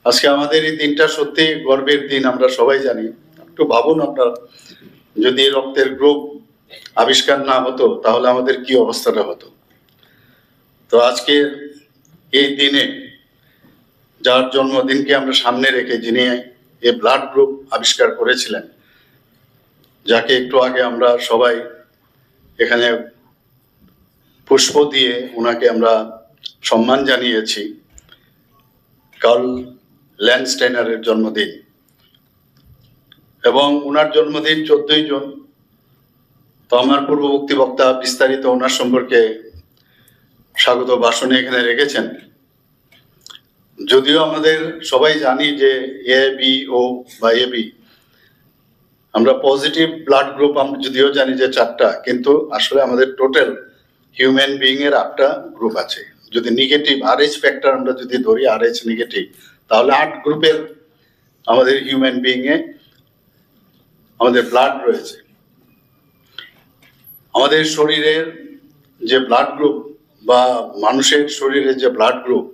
আজকে আমাদের এই দিনটা সত্যি গর্বের দিন, আমরা সবাই জানি। একটু ভাবুন আপনারা, যদি রক্তের গ্রুপ আবিষ্কার না হতো তাহলে আমাদের কি অবস্থাটা হতো। তো আজকে এই দিনে যার জন্মদিনকে আমরা সামনে রেখে, যিনি এই ব্লাড গ্রুপ আবিষ্কার করেছিলেন, যাকে একটু আগে আমরা সবাই এখানে পুষ্প দিয়ে ওনাকে আমরা সম্মান জানিয়েছি, কার্ল ল্যান্ডস্টাইনারের জন্মদিন, এবং ওনার জন্মদিন 14ই জুন। তো আমার পূর্ববর্তী বক্তা বিস্তারিত ওনার সম্পর্কে স্বাগত ভাষণে এখানে রেখেছেন। যদিও আমাদের সবাই জানি যে এ বি ও বা এ বি, আমরা পজিটিভ ব্লাড গ্রুপ আমরা যদিও জানি যে 4টা, কিন্তু আসলে আমাদের টোটাল হিউম্যান বিইং এর 8টা গ্রুপ আছে। যদি নেগেটিভ RH ফ্যাক্টর আমরা যদি ধরি, RH নেগেটিভ, তাহলে 8 গ্রুপের আমাদের হিউম্যান বিইং এ আমাদের ব্লাড রয়েছে। আমাদের শরীরের যে ব্লাড গ্রুপ বা মানুষের শরীরে যে ব্লাড গ্রুপ